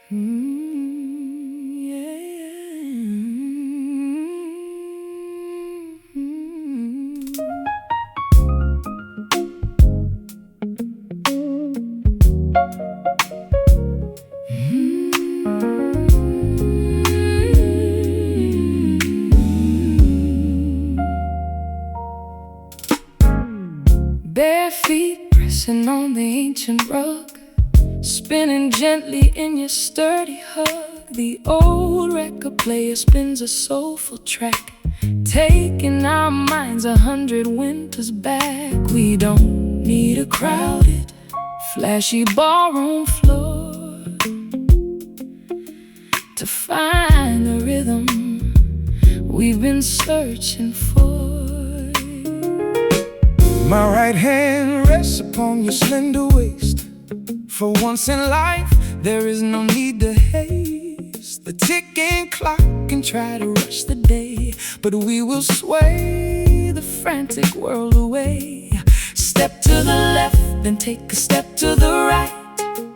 Bare feet pressing on the ancient rug, spinning gently in your sturdy hug. The old record player spins a soulful track, taking our minds 100 winters back. We don't need a crowded, flashy ballroom floor to find the rhythm we've been searching for. My right hand rests upon your slender waist. For once in life, there is no need to haste the ticking clock and try to rush the day, but we will sway the frantic world away. Step to the left, then take a step to the right.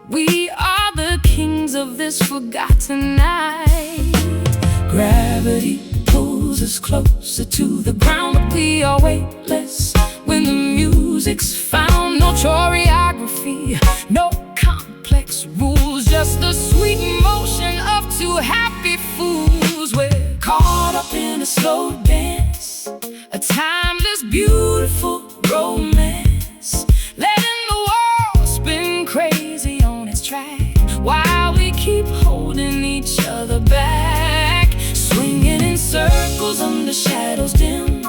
We are the kings of this forgotten night. Gravity pulls us closer to the ground, but we are weightless when the music's found. No choreography, no complex rules, just the sweet motion of two happy fools. We're caught up in a slow dance, a timeless, beautiful romance, letting the world spin crazy on its track, while we keep holding each other back, swinging in circles under shadows dim,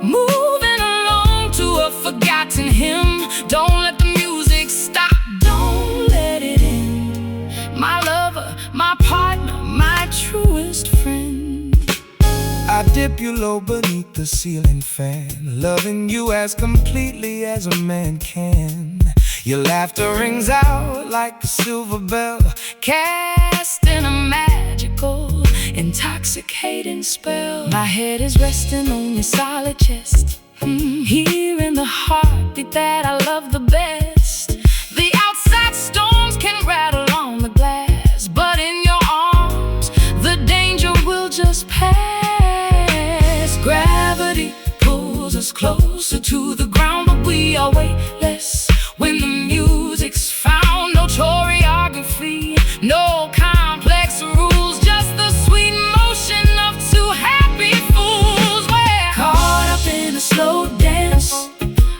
moving along to a forgotten hymn. Don't let the music stop, don't let it end. My lover, my partner, my truest friend. I dip you low beneath the ceiling fan, loving you as completely as a man can. Your laughter rings out like a silver bell, casting a magical, intoxicating spell. My head is resting on your solid chest, hearing the heartbeat that I love the best. The outside storms can rattle on the glass, but in your arms the danger will just pass. Gravity pulls us closer to the ground, but we are weightless when the music's found. No choreography, no complex rules, just the sweet motion of two happy fools. We're caught up in a slow dance,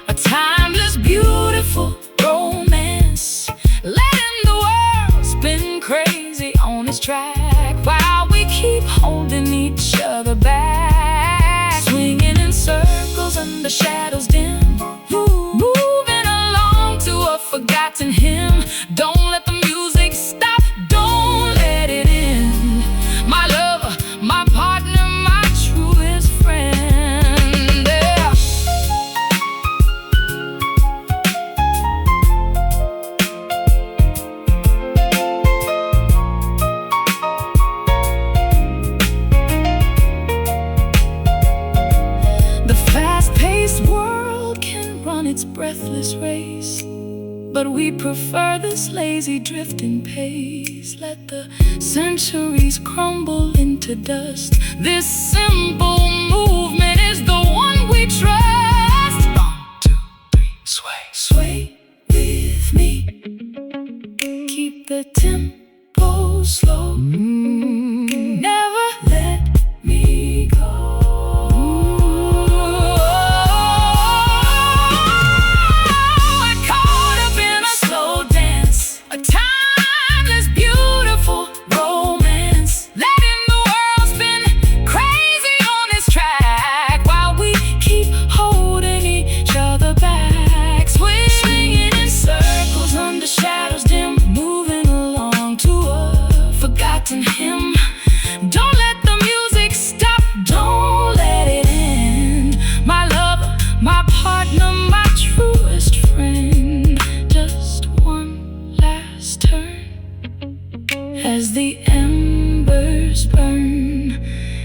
a timeless, beautiful romance, letting the world spin crazy on its track, while we keep holding each other back, swinging in circles under shadows dim, moving along to a forgotten hymn. Don't let the music stop, don't let it end. My lover, my partner, my truest friend. Yeah. The fast-paced world can run its breathless race, but we prefer this lazy drifting pace. Let the centuries crumble into dust, this simple movement is the one we trust. 1, 2, 3, sway, sway with me, keep the tempo slow, never let me go. Him. Don't let the music stop, don't let it end. My lover, my partner, my truest friend. Just one last turn as the embers burn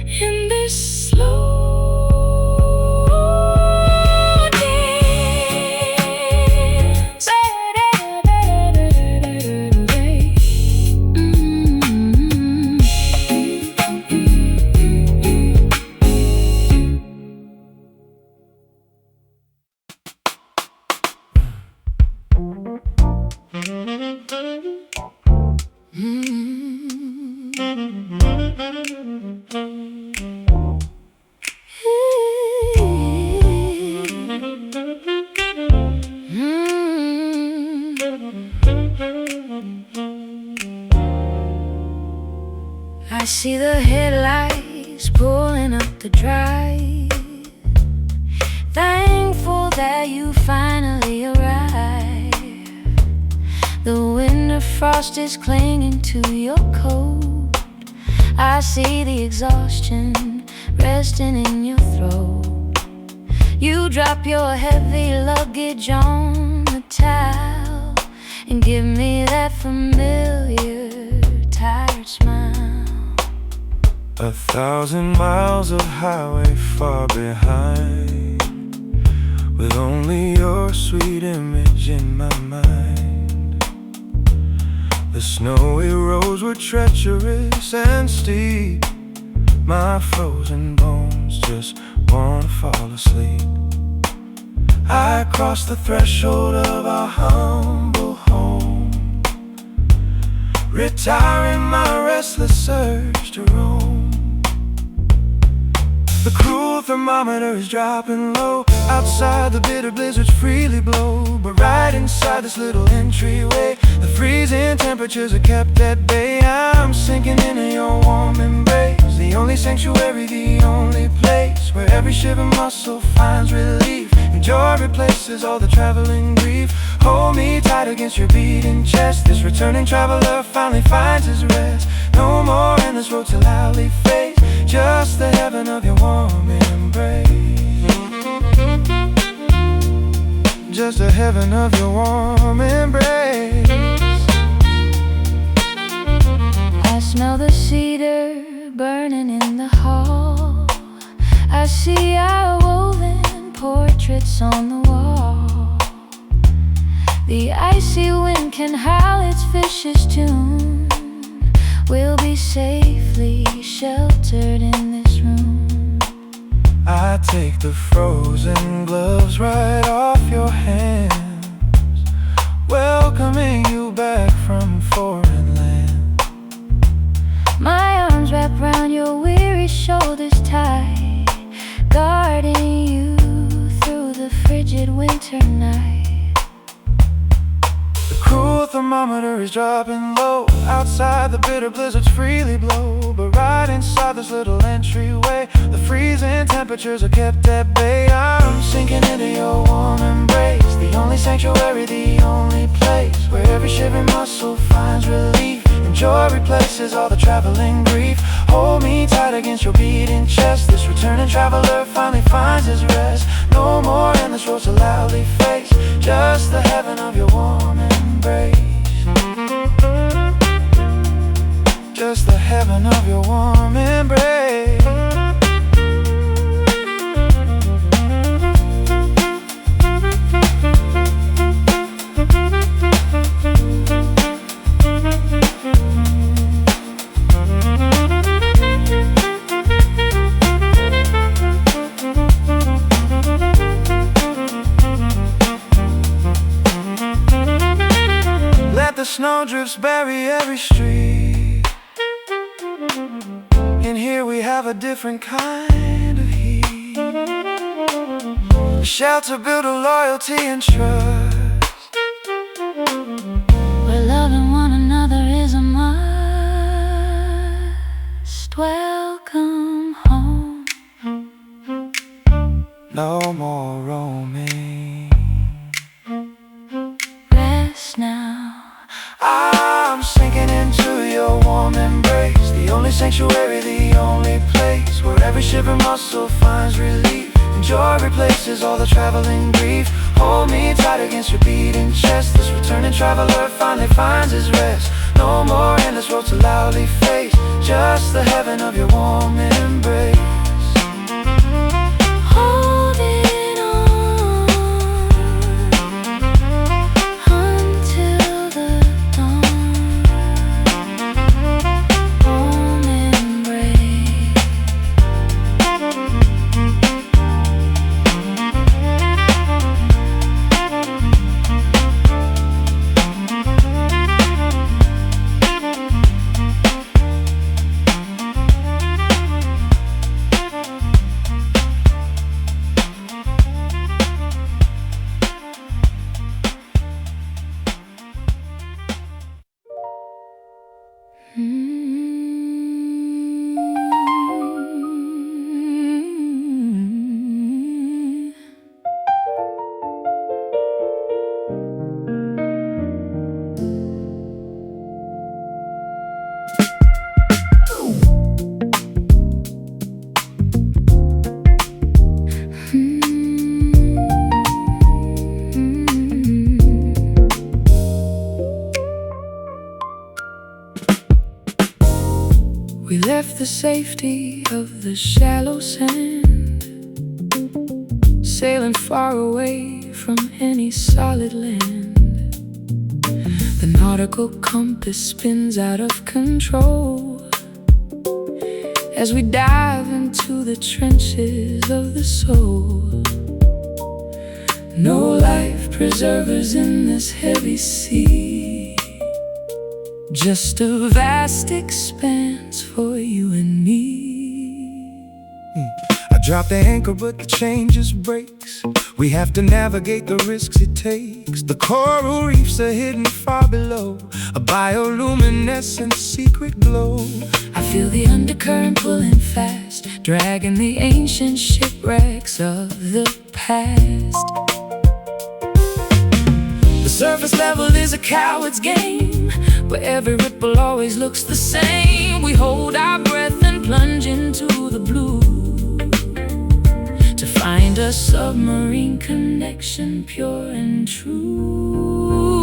in this slow dance. I see the headlights pulling up the drive, thankful that you finally arrived. The winter frost is clinging to your coat. I see the exhaustion resting in your throat. You drop your heavy luggage on the towel and give me that familiar tired smile. 1,000 miles of highway far behind, with only your sweet image in my mind. The snowy roads were treacherous and steep. My frozen bones just wanna fall asleep. I crossed the threshold of our humble home, retiring my restless urge to roam. The cruel thermometer is dropping low. Outside the bitter blizzards freely blow, but right inside this little entryway, the freezing temperatures are kept at bay. I'm sinking into your warm embrace, the only sanctuary, the only place where every shivering muscle finds relief, and joy replaces all the traveling grief. Hold me tight against your beating chest. This returning traveler finally finds his rest. No more endless road to loudly face, just the heaven of your warm embrace. Just the heaven of your warm embrace. I smell the cedar burning in the hall. I see our woven portraits on the wall. The icy wind can howl its vicious tune. We'll be safely sheltered in this room. I take the frozen gloves right off your hands, welcoming you back from foreign land. My arms wrap round your weary shoulders tight, guarding you through the frigid winter night. The cruel thermometer is dropping low. Outside the bitter blizzards freely blow, but right inside this little entryway, the freezing temperatures are kept at bay. I'm sinking into your warm embrace, the only sanctuary, the only place where every shivering muscle finds relief, and joy replaces all the traveling grief. Hold me tight against your beating chest. This returning traveler finally finds his rest. No more endless roads to loudly face, just the heaven of your warm embrace. Just the heaven of your warm embrace. Let the snowdrifts bury every street. In here we have a different kind of heat, a shelter built of loyalty and trust, where loving one another is a must. Welcome home. no more roaming. Rest now. I'm sinking into your warm embrace, the only sanctuary, the only place where every shivering muscle finds relief, and joy replaces all the traveling grief. Hold me tight against your beating chest. This returning traveler finally finds his rest. No more endless roads to loudly face, just the heaven of your warm embrace. Holding on until the dawn. Warm embrace. We left the safety of the shallow sand, sailing far away from any solid land. The nautical compass spins out of control as we dive into the trenches of the soul. No life preservers in this heavy sea, just a vast expanse for you and me. I drop the anchor but the chain just breaks. We have to navigate the risks it takes. The coral reefs are hidden far below, a bioluminescent secret glow. I feel the undercurrent pulling fast, dragging the ancient shipwrecks of the past. The surface level is a coward's game, where every ripple always looks the same. We hold our breath and plunge into the blue to find a submarine connection, pure and true.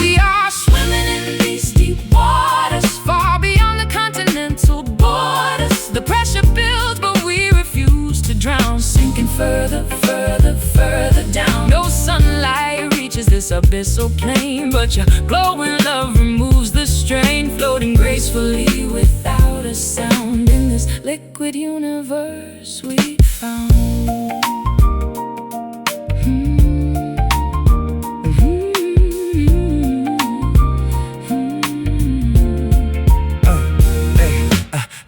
We are swimming in these deep waters, far beyond the continental borders. The pressure builds, but we refuse to drown, sinking further, further, further down. No sunlight reaches this abyssal plane, but your glowing love removes the strain, floating gracefully without a sound in this liquid universe we found.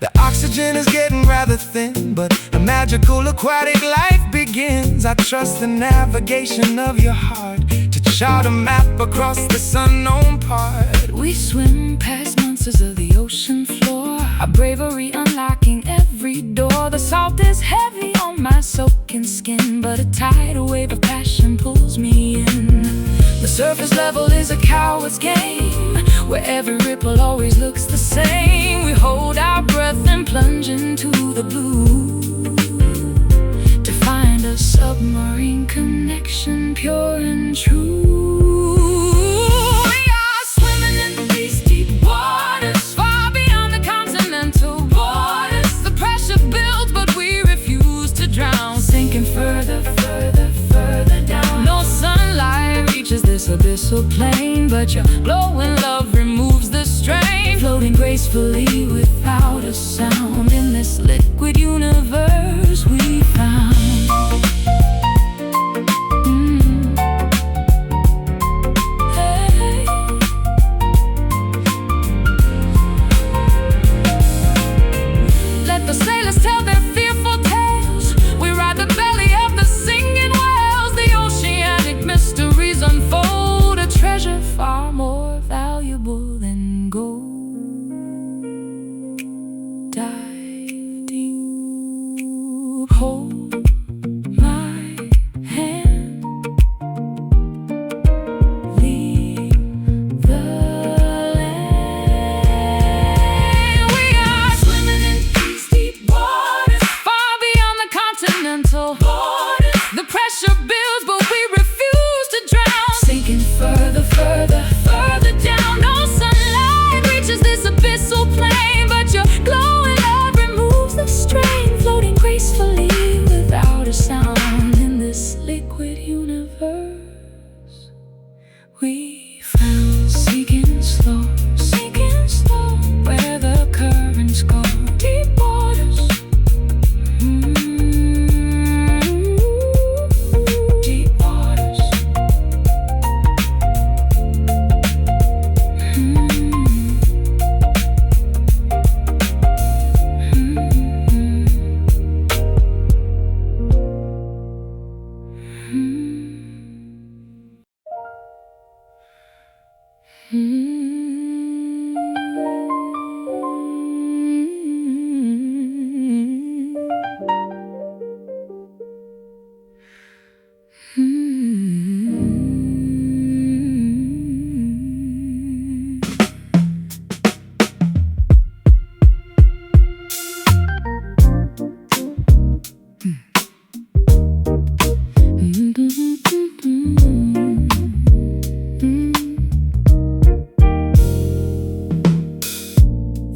The oxygen is getting rather thin, but a magical aquatic life begins. I trust the navigation of your heart to chart a map across this unknown part. We swim past monsters of the ocean floor, our bravery unlocking every door. The salt is heavy on my soaking skin, but a tidal wave of passion pulls me in. The surface level is a coward's game, where every ripple always looks the same. We hold our breath and plunge into the blue to find a submarine connection, pure and true. We are swimming in these deep waters, far beyond the continental borders. The pressure builds, but we refuse to drown, sinking further, further, further down. No sunlight reaches this abyssal plane, but your glowing love removes the strain, floating gracefully without a sound in this liquid universe we found. Hey. Let the sailors tell their fearful tales. We ride the belly of the singing whales. The oceanic mysteries unfold, a treasure far more valuable than gold. Dive deep.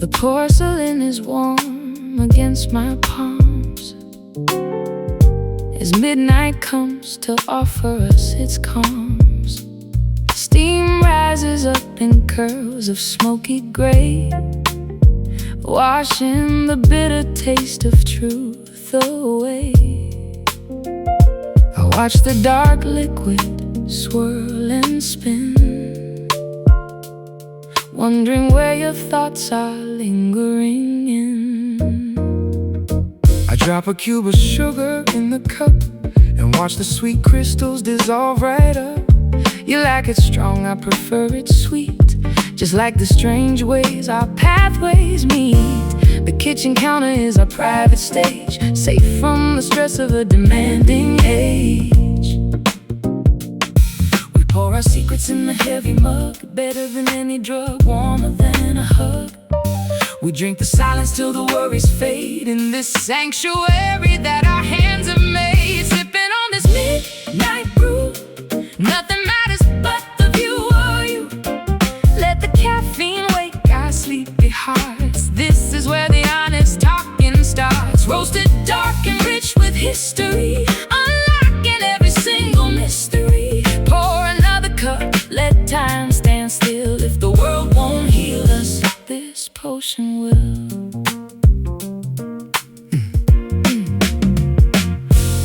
The porcelain is warm against my palms as midnight comes to offer us its calms. Steam rises up in curls of smoky gray, washing the bitter taste of truth away. I watch the dark liquid swirl and spin, wondering where your thoughts are lingering in. I drop a cube of sugar in the cup and watch the sweet crystals dissolve right up. You like it strong, I prefer it sweet, just like the strange ways our pathways meet. The kitchen counter is our private stage, safe from the stress of a demanding age. We pour our secrets in the heavy mug, better than any drug, warmer than a hug. We drink the silence till the worries fade in this sanctuary that our hands have made. Sipping on this midnight brew, nothing matters but the view of you. Let the caffeine wake our sleepy hearts. This is where the honest talking starts. Roasted dark and rich with history, unlocking every single mystery. Pour another cup, let time stand still. If the world won't heal us, this potion will.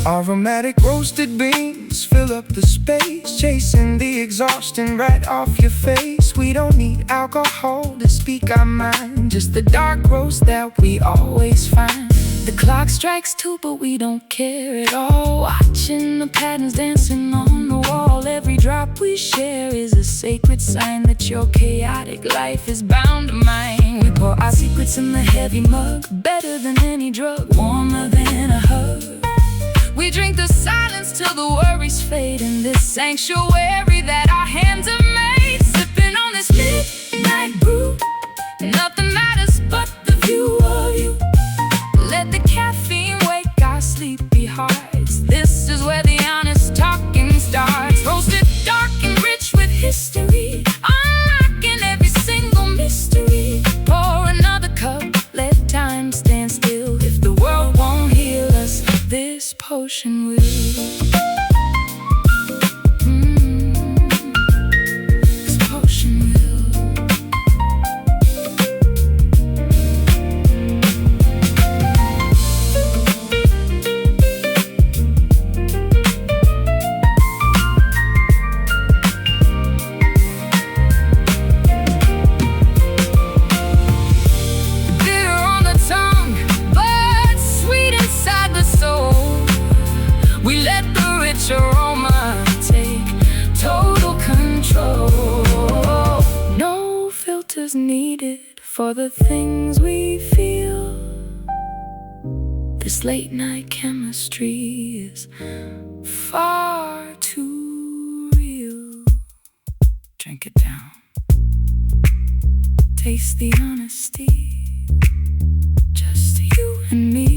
Aromatic roasted beans fill up the space, chasing the exhaustion right off your face. We don't need alcohol to speak our mind, just the dark roast that we always find. The clock strikes 2, but we don't care at all, watching the patterns dancing on the wall. Every drop we share is a sacred sign that your chaotic life is bound to mine. We pour our secrets in the heavy mug, better than any drug, warmer than a hug. We drink the silence till the worries fade in this sanctuary that our hands have made. Sipping on this midnight brew, nothing matters but the view of you. Let the caffeine wake our sleepy hearts. This is where the honest talking starts. Roasted dark and rich with history, unlocking every single mystery. Pour another cup, let time stand still. If the world won't heal us, this potion will. This potion will. Bitter on the tongue, but sweet inside the soul. We let the rich aroma take total control. No filters needed for the things we feel. This late night chemistry is far too real. Drink it down, taste the honesty, just you and me.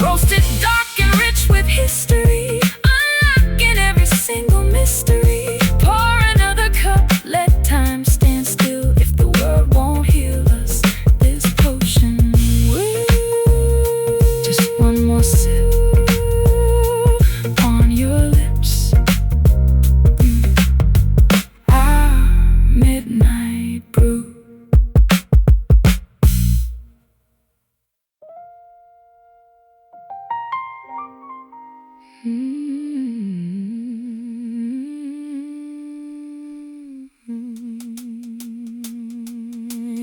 Roasted dark and rich with history, unlocking every single mystery. Pour another cup, let time stand still. If the world won't heal us, this potion will. Just one more sip on your lips. Our midnight brew.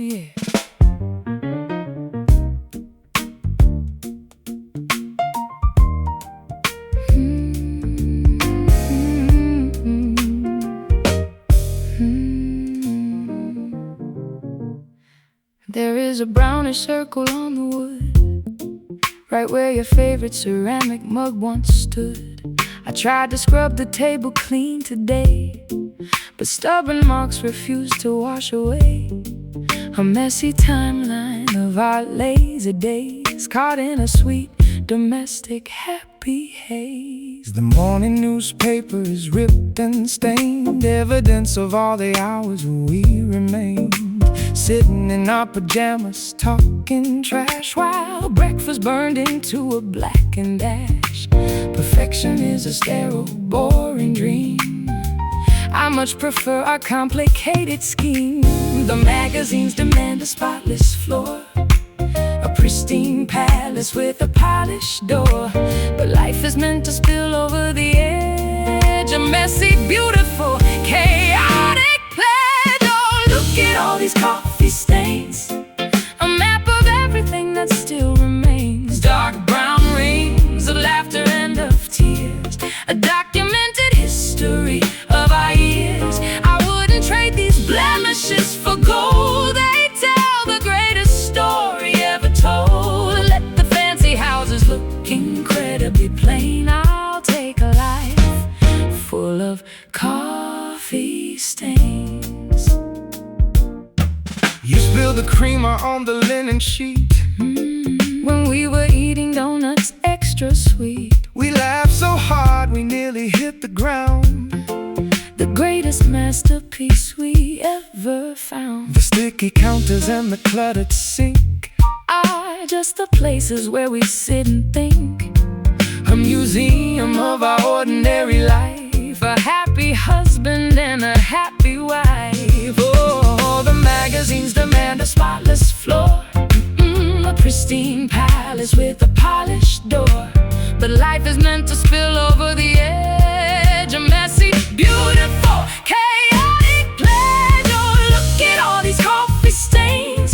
Yeah. There is a brownish circle on the wood, right where your favorite ceramic mug once stood. I tried to scrub the table clean today, but stubborn marks refuse to wash away. A messy timeline of our lazy days, caught in a sweet domestic happy haze. The morning newspaper is ripped and stained, evidence of all the hours we remained sitting in our pajamas, talking trash, while breakfast burned into a blackened ash. Perfection is a sterile, boring dream. I much prefer our complicated scheme. The magazines demand a spotless floor, a pristine palace with a polished door. But life is meant to spill over the edge, a messy, beautiful, chaotic pledge. Oh, look at all these coffee stains, a map of everything that still remains. Dark brown rings of laughter and of tears, a documented history of our years. I wouldn't trade these blemishes for gold. They tell the greatest story ever told. Let the fancy houses look incredibly plain. I'll take a life full of coffee stains. You spilled the creamer on the linen sheet When we were eating donuts extra sweet. We laughed so hard we nearly hit the ground. The greatest masterpiece we ever found. The sticky counters and the cluttered sink are just the places where we sit and think. a museum of our ordinary life, a happy husband and a happy wife. Oh, the magazines demand a spotless floor, A pristine palace with a polished door. but life is meant to spill over the edge, a messy, beautiful, chaotic pledge. Oh, look at all these coffee stains,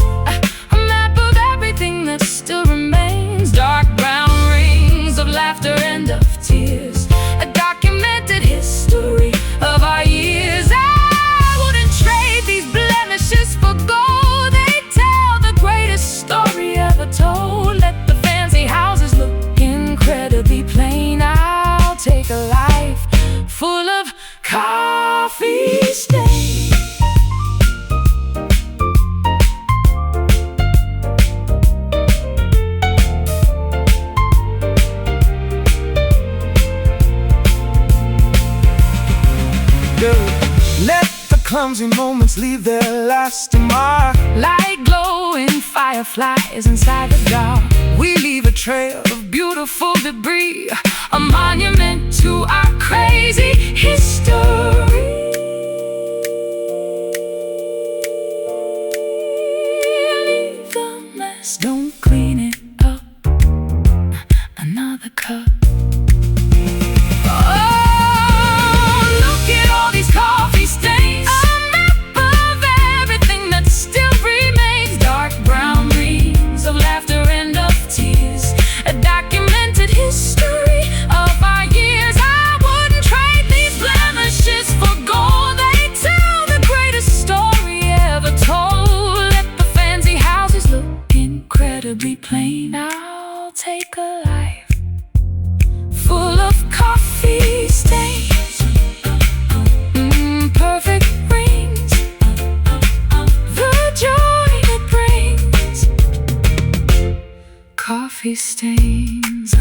a map of everything that still remains. Dark brown rings of laughter and of tears, A documented history of our years. I wouldn't trade these blemishes for gold. They tell the greatest story ever told. Let the fancy houses look incredibly plain. I'll take a life full of coffee stains. Let the clumsy moments leave their lasting mark, Like glowing fireflies inside the dark. we leave a trail of beautiful debris, A monument to our crazy history. Leave the mess, don't clean it up. Another cup. Oh, look at all these coffee stains, a map of everything that still remains. Dark brown rings of laughter and of tears, a documented history of our years. I wouldn't trade these blemishes for gold. They tell the greatest story ever told. Let the fancy houses look incredibly plain. I'll take a life full of coffee stains, perfect rings, the joy it brings. Coffee stains.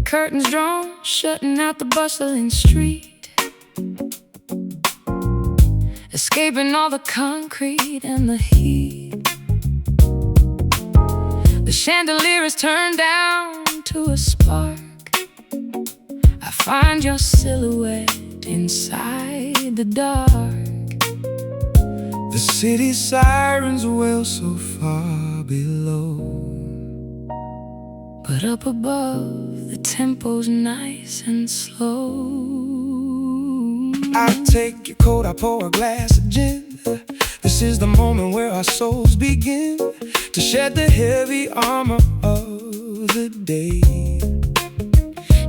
Curtains drawn, shutting out the bustling street, escaping all the concrete and the heat. The chandelier is turned down to a spark. I find your silhouette inside the dark. The city sirens wail so far below, But But up above, the tempo's nice and slow. I take your coat, I pour a glass of gin. This is the moment where our souls begin to shed the heavy armor of the day,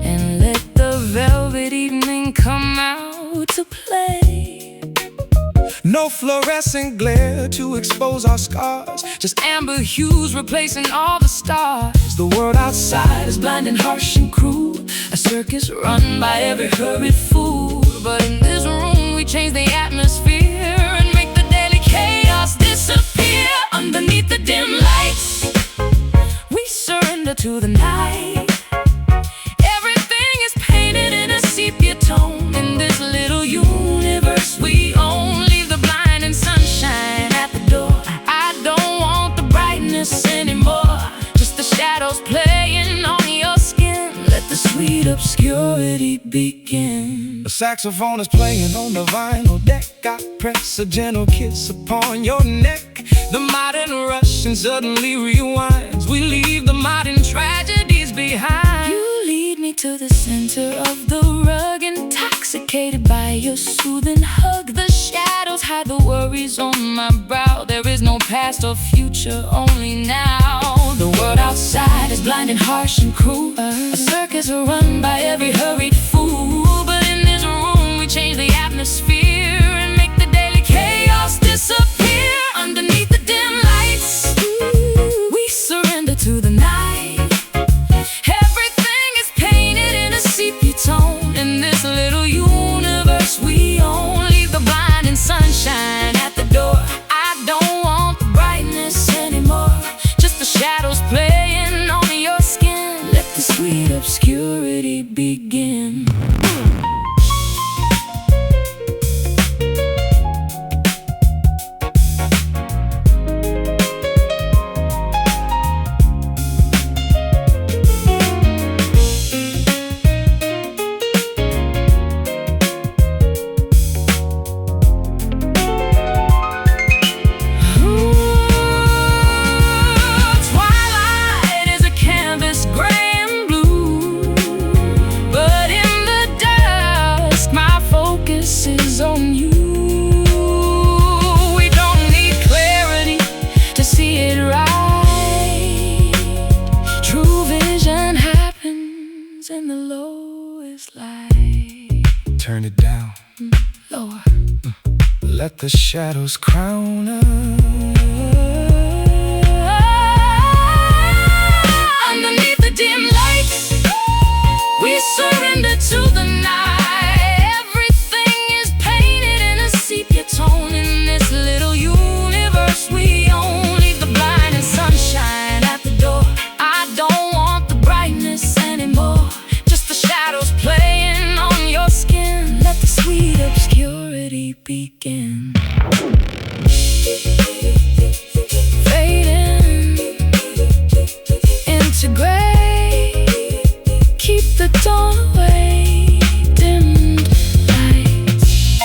and let the velvet evening come out to play. No fluorescent glare to expose our scars, Just amber hues replacing all the stars. the world outside Is blind and harsh and cruel, a circus run by every hurried fool. But in this room we change the atmosphere and make the daily chaos disappear. Underneath the dim lights, we surrender to the night. Everything is painted in a sepia tone. In this little universe we own, leave the blinding sunshine at the door. I don't want the brightness anymore, just the shadows playing on your skin. Let the sweet obscurity begin. The saxophone is playing on the vinyl deck. I press a gentle kiss upon your neck. The modern Russian suddenly rewinds. We leave the modern tragedies behind. You lead me to the center of the rug, intoxicated by your soothing hug. The shadows hide the worries on my brow. There is no past or future, only now. The world outside is blind and harsh and cruel, a circus run by every hurried fool. But in this room we change the atmosphere and make the daily chaos disappear. Underneath the dim lights, we surrender to the night. Everything is painted in a sepia tone. In this little universe we own, leave the blinding sunshine at the door. I don't want the brightness anymore, just the shadows playing on your skin. Let the sweet obscurity begin. In the lowest light, turn it down, lower. let the shadows crown us. Underneath the dim lights, we surrender to the night. Everything is painted in a sepia tone. In this little universe we own, leave the blinding sunshine at the door. I don't want the brightness anymore, just the shadows playing on your skin. Let the sweet obscurity begin. Fading into gray, keep the dawn away. Dimmed lights.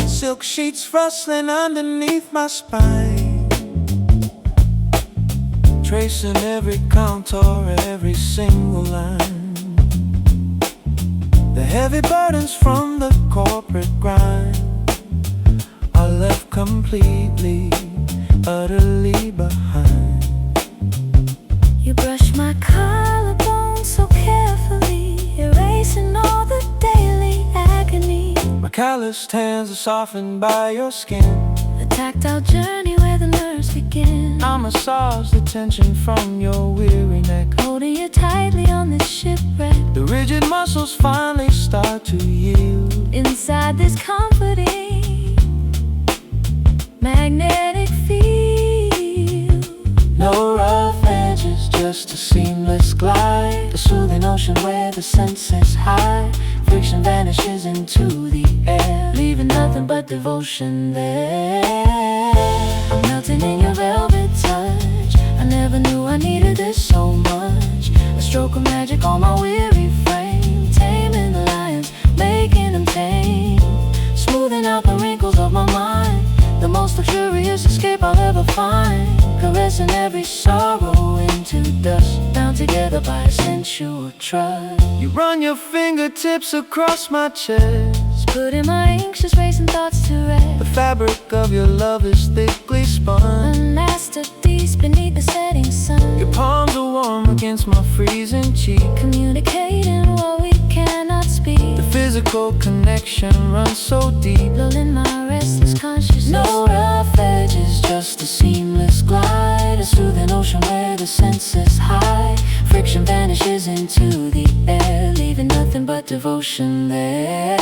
Silk sheets rustling underneath my spine, tracing every contour, every single line. The heavy burdens from the corporate grind are left completely, utterly behind. You brush my collarbone so carefully, erasing all the daily agony. My calloused hands are softened by your skin. A tactile journey where the nerves begin. I massage the tension from your weary neck, Holding you tightly on this shipwreck. the rigid muscles finally start to yield. Inside this comforting magnetic field. No rough edges, just a seamless glide. A soothing ocean where the senses high. Friction vanishes into the air, leaving nothing but devotion there. I'm melting in your velvet touch. I never knew I needed this so much. A stroke of magic on my weary frame, taming the lions, making them tame, smoothing out the wrinkles of my mind. The most luxurious escape I'll ever find, caressing every sorrow into dust, bound together by a sensual trust. You run your fingertips across my chest, putting my anxious racing thoughts to rest. the fabric of your love is thickly A spun. masterpiece beneath the setting sun. Your palms are warm against my freezing cheek. Communicating what we cannot speak. The physical connection runs so deep, Lulling my restless consciousness. no rough edges, just a seamless glide. A soothing ocean where the senses high. Friction vanishes into the air, leaving nothing but devotion there.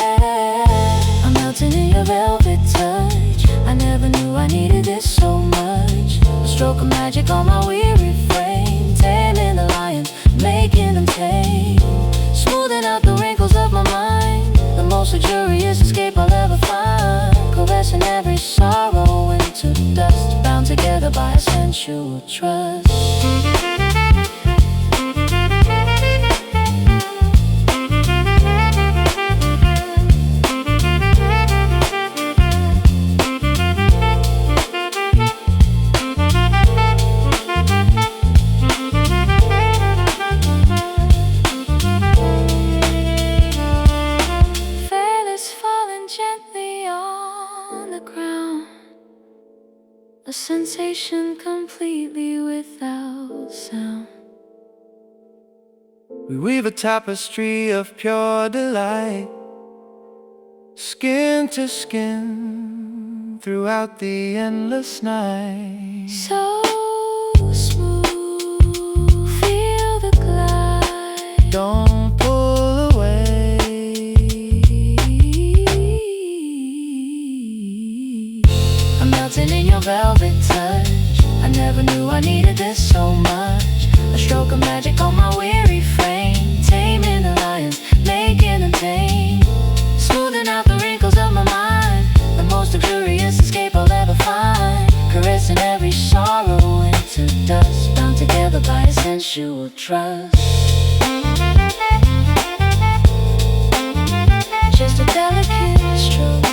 I'm melting in your velvet touch. I never knew I needed this so much. A stroke of magic on my weary frame, taming the lions, making them tame, smoothing out the wrinkles of my mind. The most luxurious escape I'll ever find, caressing every sorrow into dust, bound together by a sensual trust. A sensation completely without sound. We weave a tapestry of pure delight, skin to skin, throughout the endless night. So smooth, feel the glide. Don't pull away. I'm melting in your velvet touch. I never knew I needed this so much. A stroke of magic on my weary frame, taming the lions, making them tame, smoothing out the wrinkles of my mind. The most luxurious escape I'll ever find, caressing every sorrow into dust, bound together by a sensual trust. Just a delicate stroke,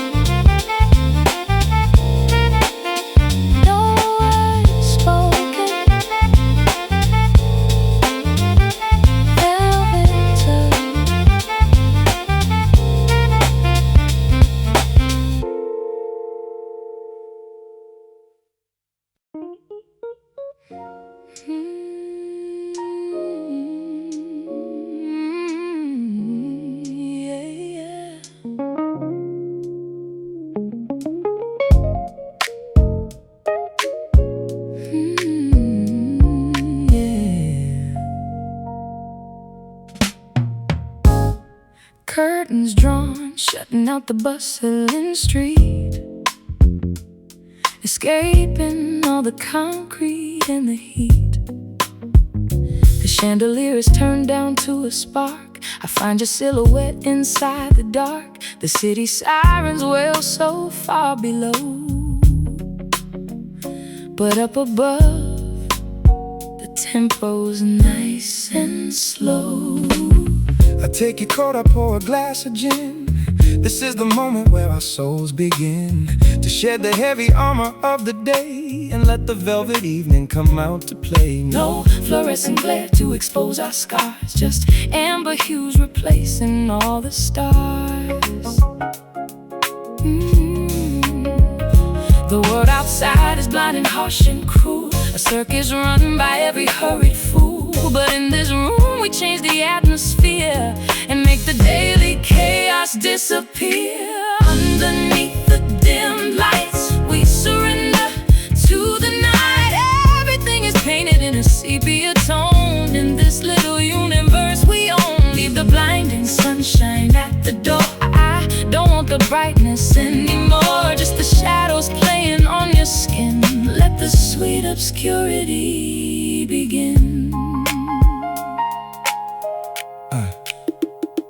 curtains drawn, shutting out the bustling street, escaping all the concrete and the heat. The chandelier is turned down to a spark. I find your silhouette inside the dark. The city sirens wail so far below, but up above, the tempo's nice and slow. I take your coat, I pour a glass of gin. This is the moment where our souls begin to shed the heavy armor of the day and let the velvet evening come out to play. No fluorescent glare to expose our scars, just amber hues replacing all the stars. The world outside is blind and harsh and cruel, a circus run by every hurried fool. But in this room we change the atmosphere and make the daily chaos disappear. Underneath the dim lights we surrender to the night. Everything is painted in a sepia tone. In this little universe we own, leave the blinding sunshine at the door. I don't want the brightness anymore, just the shadows playing on your sweet obscurity begin.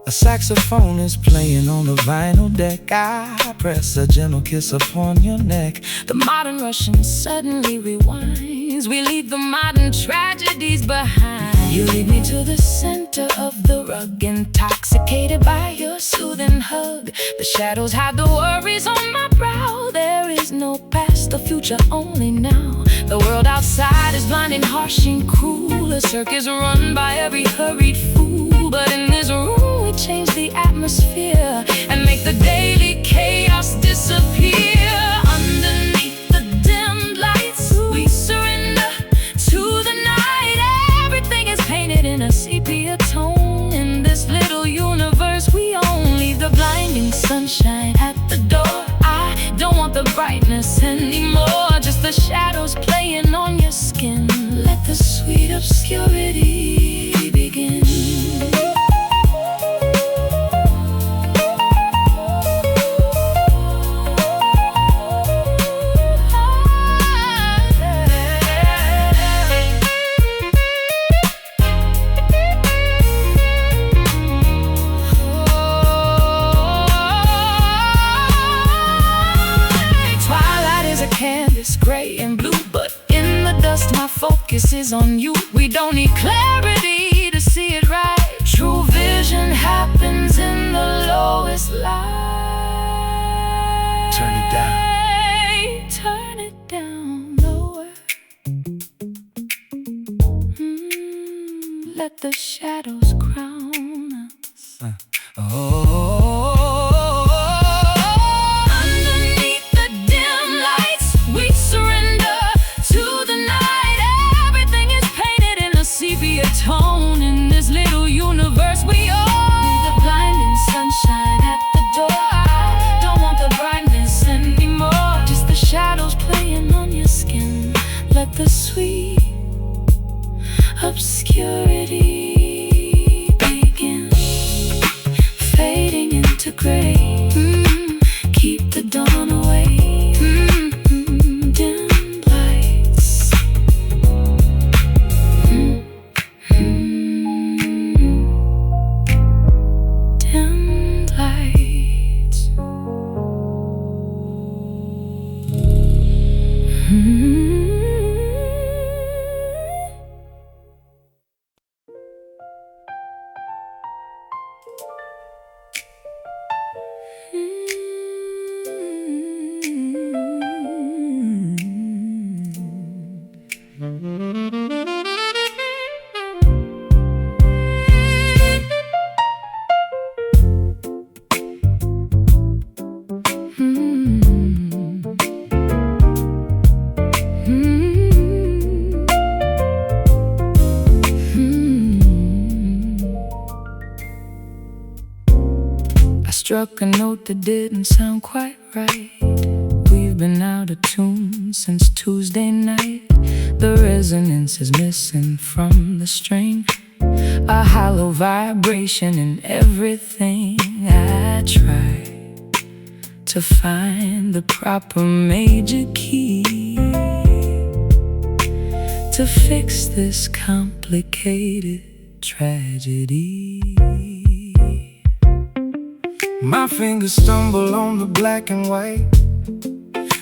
A saxophone is playing on the vinyl deck. I press a gentle kiss upon your neck. The modern Russian suddenly rewinds. We leave the modern tragedies behind. You lead me to the center of the rug, intoxicated by your soothing hug. The shadows hide the worries on my brow. There is no past, the future, only now. The world outside is blind and harsh and cruel. A circus run by every hurried fool. But in this room we change the atmosphere and make the daily chaos disappear. Underneath the dimmed lights we surrender to the night. Everything is painted in a sepia tone. In this little universe we own. Leave the blinding sunshine at the door. I don't want the brightness anymore, just the shadows playing on your skin. Let the sweet obscurity begin. Canvas, gray and blue, but in the dust my focus is on you. We don't need clarity to see it right. True vision happens in the lowest light. Turn it down. Turn it down lower. Let the shadows crown us. Tone in this little universe we own. Leave the blinding sunshine at the door. I don't want the brightness anymore, just the shadows playing on your skin. Let the sweet obscurity begin, fading into gray. Keep the dawn away. Dim lights. Struck a note that didn't sound quite right. We've been out of tune since Tuesday night. The resonance is missing from the string. A hollow vibration in everything. I try to find the proper major key to fix this complicated tragedy. My fingers stumble on the black and white,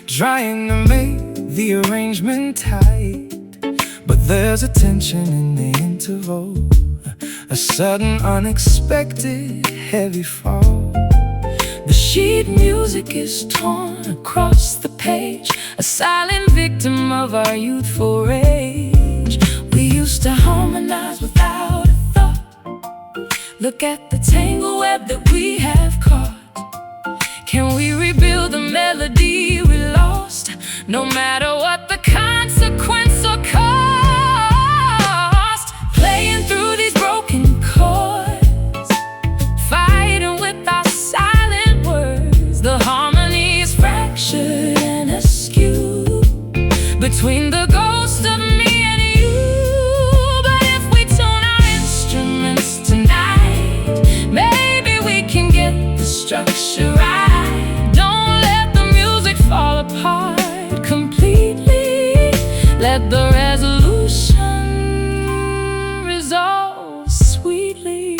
trying to make the arrangement tight. But there's a tension in the interval, a sudden unexpected heavy fall. The sheet music is torn across the page, a silent victim of our youthful rage. We used to harmonize without a thought. Look at the tangle web that we have caught. Can we rebuild the melody we lost, no matter what the consequence or cost? Playing through these broken chords, fighting with our silent words. The harmony is fractured and askew between the ghost of me and you. But if we tune our instruments tonight, maybe we can get the structure right. Don't let the music fall apart completely. Let the resolution resolve sweetly.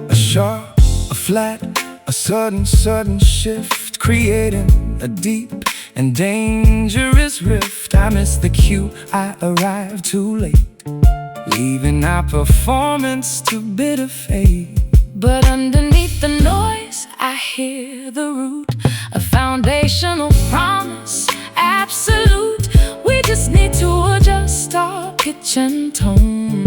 A sharp, a flat, a sudden shift, creating a deep and dangerous rift. I missed the cue, I arrived too late, leaving our performance to bitter fate. But underneath the noise, I hear the root, a foundational promise, absolute. We just need to adjust our pitch and tone,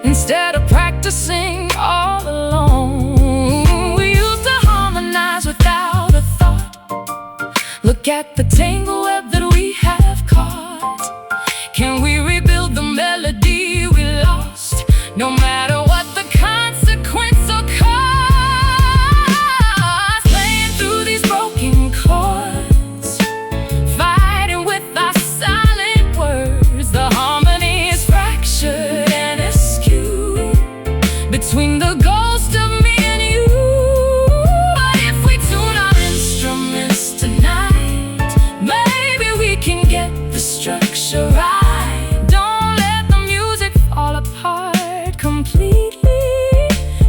instead of practicing all alone. We used to harmonize without a thought. Look at the tangle web that we have caught. Can we rebuild the melody we lost? No matter what the consequence or cost, playing through these broken chords, fighting with our silent words. The harmony is fractured and askew between the ghost of me and you. But if we tune our instruments tonight, maybe we can get the structure right. Don't let the music fall apart completely.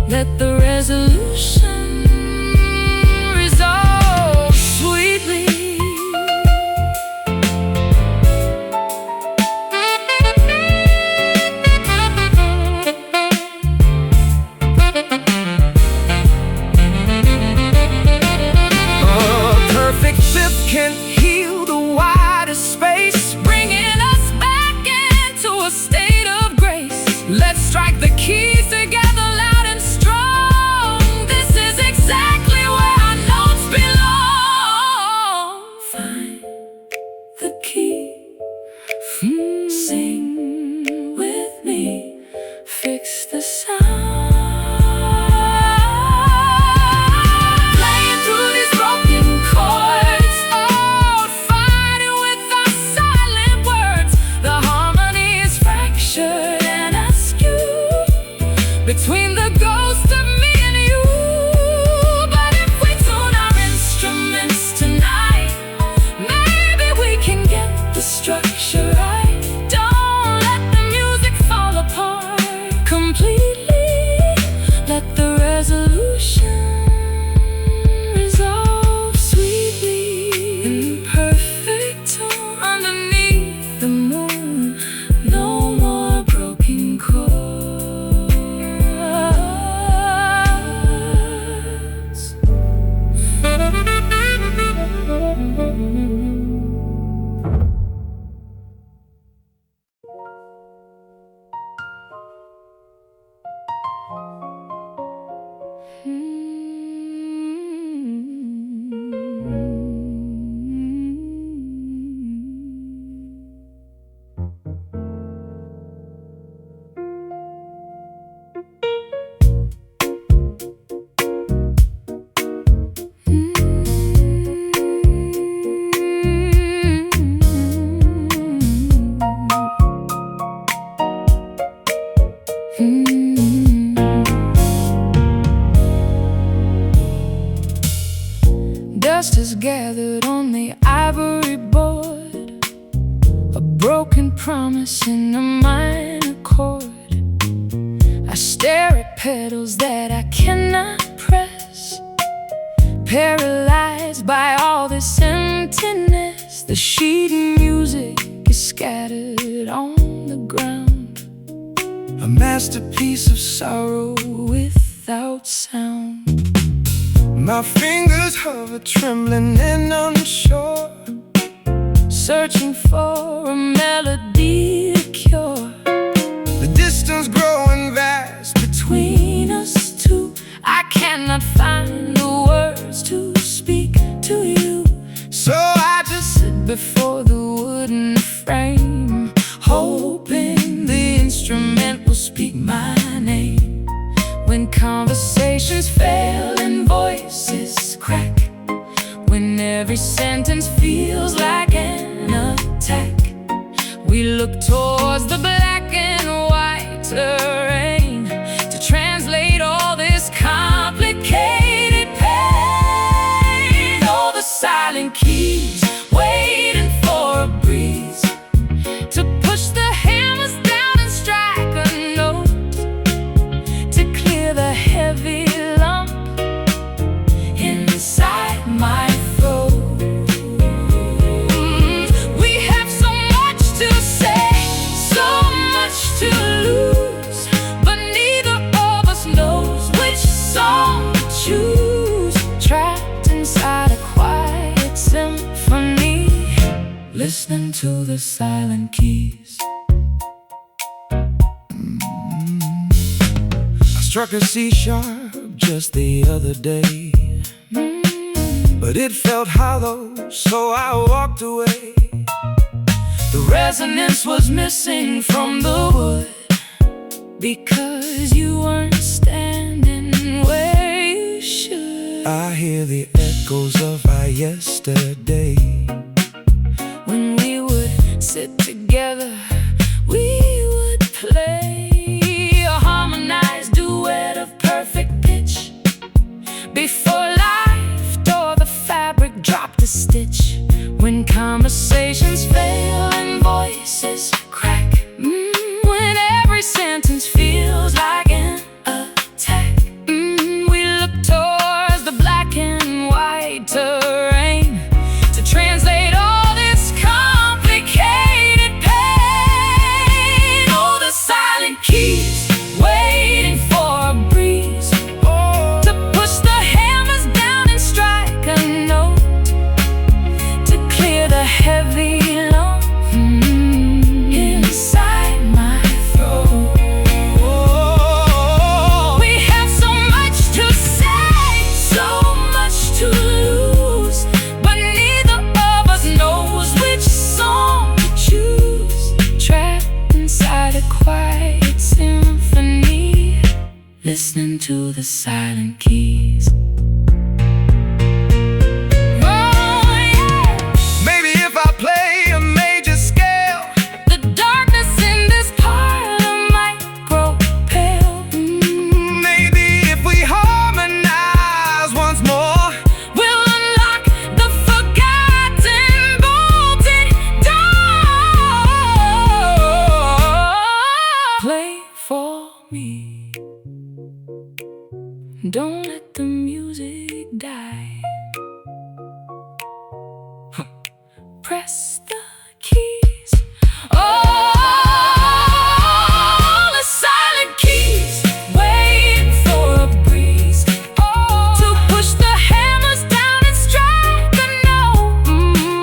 Let the resolution resolve sweetly. A perfect fifth can heal the widest space, Bringing us back into a state of grace. Let's strike the keys together loud and strong. This is exactly where our notes belong. Find the key, sing with me, fix the sound. Playing through these broken chords, fighting with our silent words. The harmony is fractured and askew between the ghost of me and you. But if we tune our instruments tonight, maybe we can get the structure right. Don't let the music fall apart completely. Let the resolution resolve sweetly. In perfect tune underneath the moon, no more broken chords. Dust is gathered on the ivory board, a broken promise in a minor chord. I stare at petals that I cannot press, paralyzed by all this emptiness. The sheet music is scattered on the ground, a masterpiece of sorrow without sound. My fingers hover, trembling and unsure, Searching for a melody to cure the distance growing vast between us two. I cannot find the words to speak to you, so I just sit before the wooden frame, hoping the instrument will speak my name. When conversations fail and voices crack, when every sentence feels like an attack, we look towards the black and white terrain to translate all this complicated pain. Oh, the silent keys waiting for a breeze. listening to the silent keys. I struck a C sharp just the other day, but it felt hollow, so I walked away. The resonance was missing from the wood, because you weren't standing where you should. I hear the echoes of our yesterday. When we would sit together, we would play a harmonized duet of perfect pitch. Before life tore the fabric, dropped a stitch. When conversations fail and voices crack, when every sentence feels like an attack, we look towards the black and white terrain to translate all this complicated pain. Oh, the silent keys waiting for a breeze to push the hammers down and strike a note, to clear the heavy lump inside my throat. We have so much to say, so much to lose, but neither of us knows which song to choose. Trapped inside a quiet symphony, listening to the silent keys. Maybe if I play a major scale, The darkness in this parlor might grow pale. maybe if we harmonize once more, We'll unlock the forgotten bolted door. Play for me. Don't let the music die. Press the keys. Oh, the silent keys waiting for a breeze to push the hammers down and strike a note,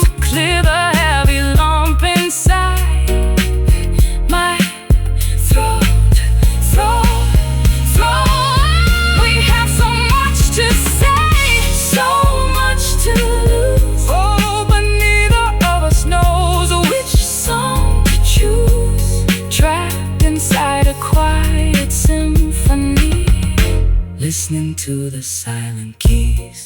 to clear the heavy lump inside my throat. We have so much to say, so much to lose. oh, but neither of us knows Which song to choose? Trapped inside a quiet symphony, listening to the silent keys.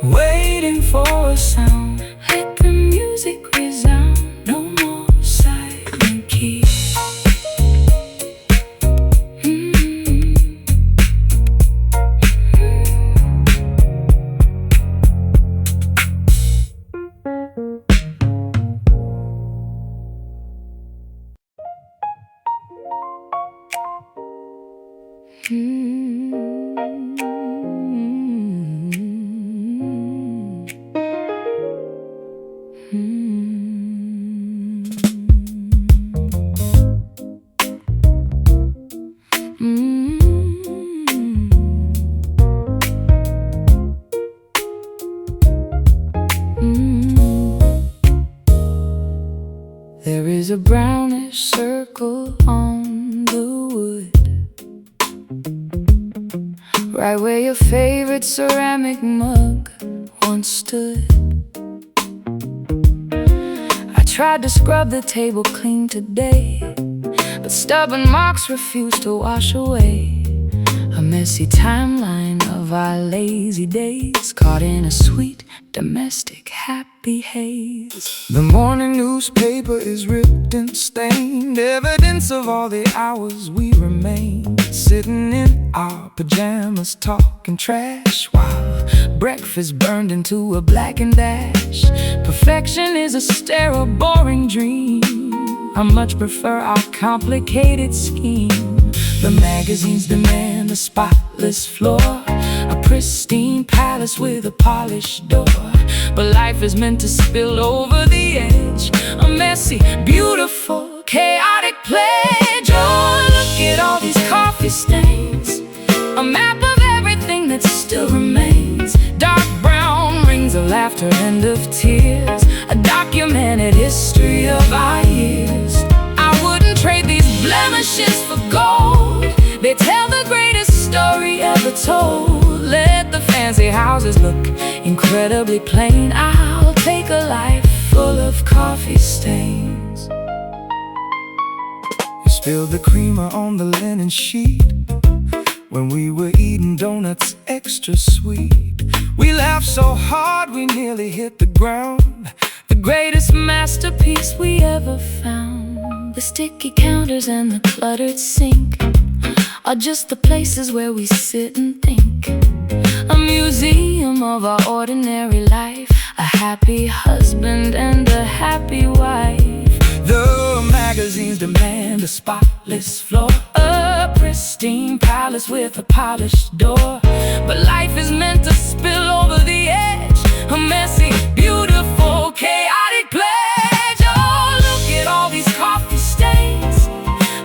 Waiting for a sound. Let the music resound. No more silent keys. There is a brownish circle on the wood, right where your favorite ceramic mug once stood. I tried to scrub the table clean today, but stubborn marks refuse to wash away a messy timeline of our lazy days, caught in a sweet domestic happy haze. The morning newspaper is ripped and stained, evidence of all the hours we remained sitting in our pajamas talking trash, while breakfast burned into a blackened ash. Perfection is a sterile, boring dream. I much prefer our complicated scheme. The magazines demand a spotless floor, a pristine palace with a polished door. But life is meant to spill over the edge, a messy, beautiful, chaotic pledge. Oh, look at all these coffee stains, a map of everything that still remains. Dark brown rings of laughter and of tears, a documented history of our years. I wouldn't trade these blemishes for gold. They tell the greatest story ever told. Let the fancy houses look incredibly plain. I'll take a life full of coffee stains. You spilled the creamer on the linen sheet when we were eating donuts extra sweet. We laughed so hard we nearly hit the ground. The greatest masterpiece we ever found. The sticky counters and the cluttered sink are just the places where we sit and think. A museum of our ordinary life, a happy husband and a happy wife. The magazines demand a spotless floor, A pristine palace with a polished door. But life is meant to spill over the edge, a messy, beautiful, chaotic pledge. Oh, look at all these coffee stains,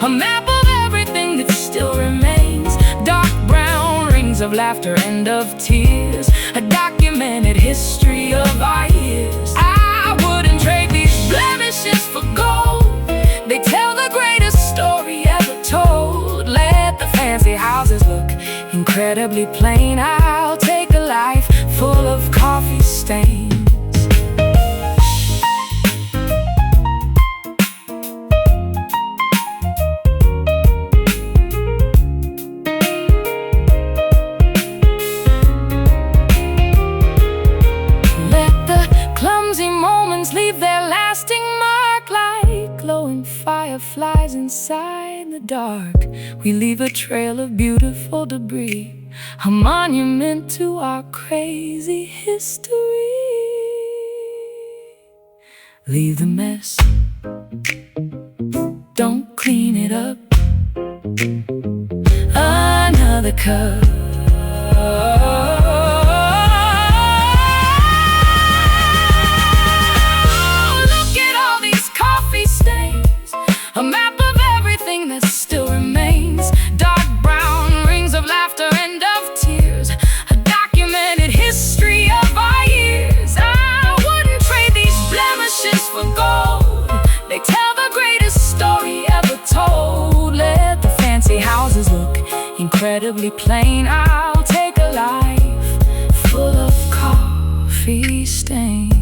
a map of everything that still remains. Dark brown rings of laughter and of tears, a documented history of our years. I wouldn't trade these blemishes for gold. They tell the greatest story ever told. Let the fancy houses look incredibly plain. I'll take a life full of coffee stains. Leave their lasting mark like glowing fireflies inside the dark. We leave a trail of beautiful debris, a monument to our crazy history. Leave the mess, don't clean it up. Another cup. A map of everything that still remains. Dark brown rings of laughter and of tears, a documented history of our years. I wouldn't trade these blemishes for gold. They tell the greatest story ever told. Let the fancy houses look incredibly plain. I'll take a life full of coffee stains.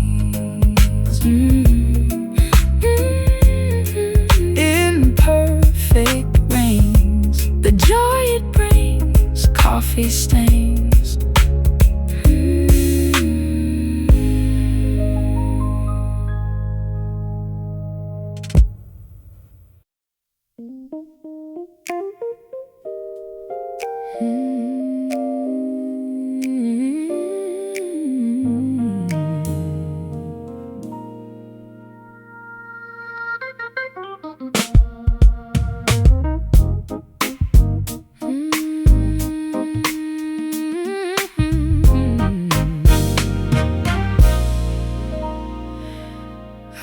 Perfect rains, the joy it brings, coffee stains.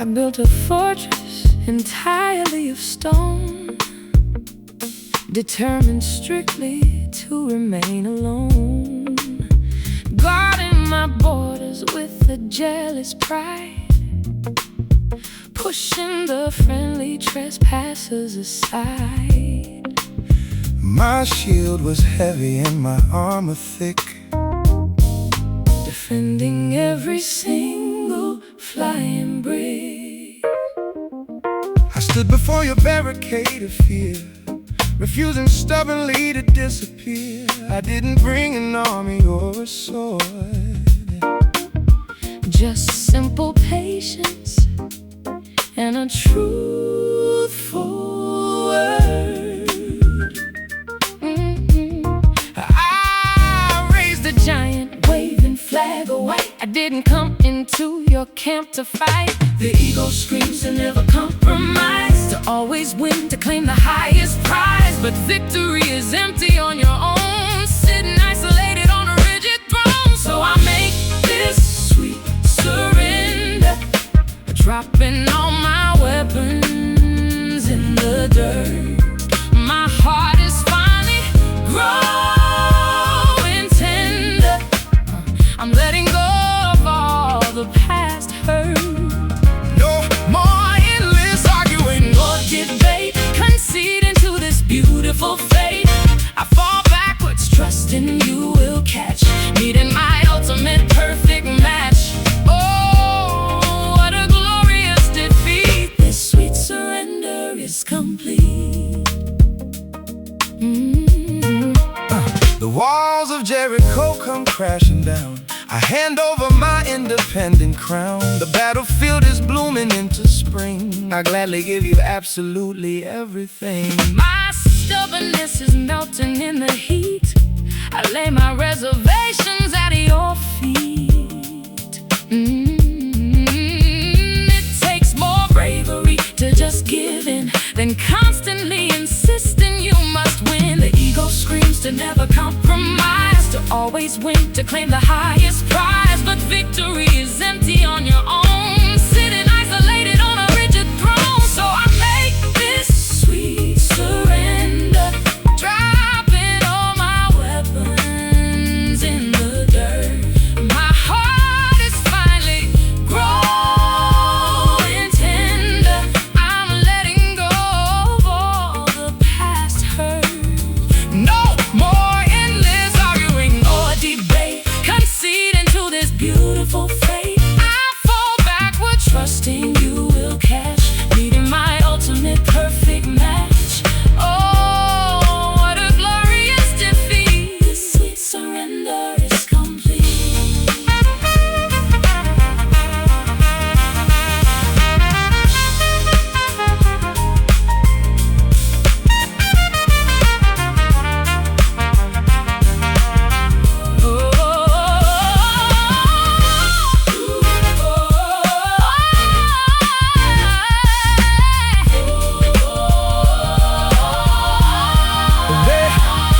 I built a fortress entirely of stone, determined strictly to remain alone, guarding my borders with a jealous pride, pushing the friendly trespassers aside. My shield was heavy and my armor thick, defending every single flying brick. I stood before your barricade of fear, refusing stubbornly to disappear. I didn't bring an army or a sword, just simple patience and a truthful word. I raised a giant waving flag of white. I didn't come into your camp to fight. The ego screams to never compromise, to always win, to claim the highest prize. But victory is empty on your own, sitting isolated on a rigid throne. So I make this sweet surrender, dropping all my weapons in the dirt. My heart is finally growing tender. I'm letting go of all trusting you will catch, meeting my ultimate perfect match. Oh, what a glorious defeat. This sweet surrender is complete. The walls of Jericho come crashing down. I hand over my independent crown. The battlefield is blooming into spring. I gladly give you absolutely everything. My stubbornness is melting in the heat. I lay my reservations at your feet. It takes more bravery to just give in than constantly insisting you must win. The ego screams to never compromise, to always win, to claim the highest prize. But victory is empty on your own, sitting isolated on a rigid throne. So I make this sweet surrender, dropping all my weapons in the dirt. My heart is finally growing tender. I'm letting go of all the past hurt. No more endless arguing or debate, conceding to this beautiful fate. I fall backward, trusting you will catch, meeting my ultimate perfect match. Oh, what a glorious defeat. This sweet surrender is complete.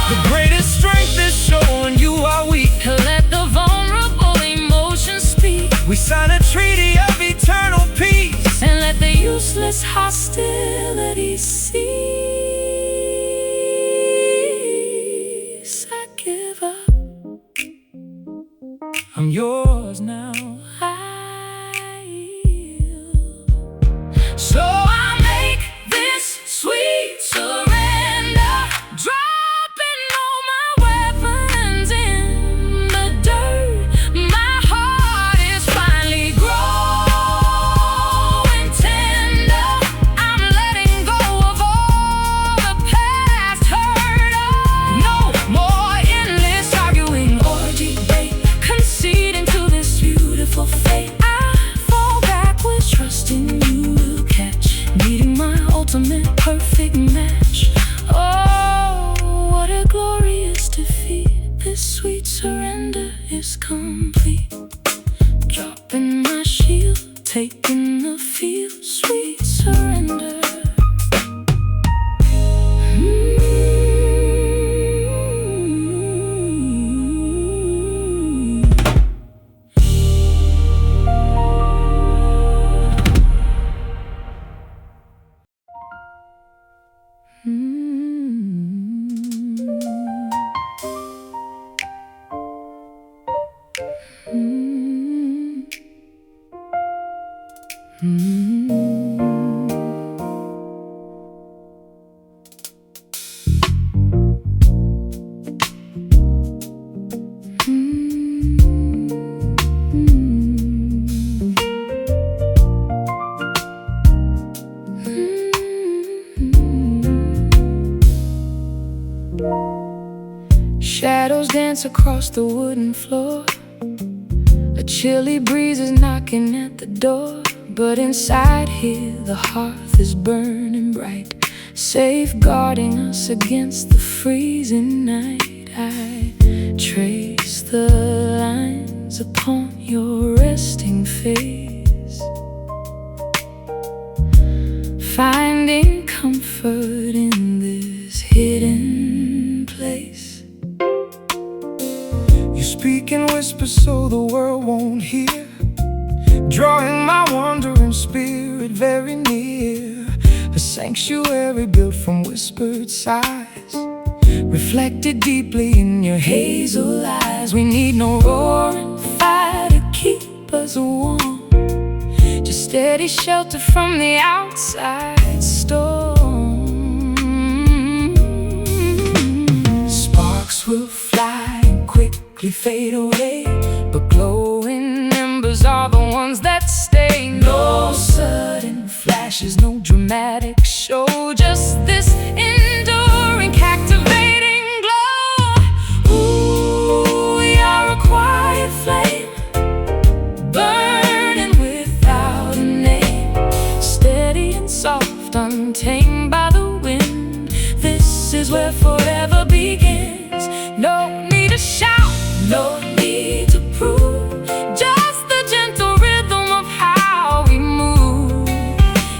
The greatest strength is showing you are weak. Let the vulnerable emotions speak, We sign a treaty of eternal peace. and let the useless hostility cease. I give up. I'm yours now. I yield. So I make this sweet surrender, dropping all my weapons in the dirt. My heart is finally growing tender. I'm letting go of all the past hurt. No more endless arguing or debate, conceding to this beautiful fate. I fall backwards, trusting you will catch, meeting my ultimate perfect match. Oh, what a glorious defeat. This sweet surrender is complete. Dropping my shield, taking the field. Sweet surrender. Shadows dance across the wooden floor. A chilly breeze is knocking at the door. But inside here the hearth is burning bright, safeguarding us against the freezing night. I trace the lines upon your resting face, finding comfort in this hidden place. You speak in whispers so the world won't hear, drawing my wandering spirit very near. A sanctuary built from whispered sighs, reflected deeply in your hazel eyes. We need no roaring fire to keep us warm, just steady shelter from the outside storm. Sparks will fly quickly fade away, but glowing embers are the ones that stay. No sudden flashes, no dramatic show, just this enduring, captivating glow. Ooh, we are a quiet flame, burning without a name, steady and soft, untamed by the wind. This is where forever begins. No need to shout, no need to prove, just the gentle rhythm of how we move.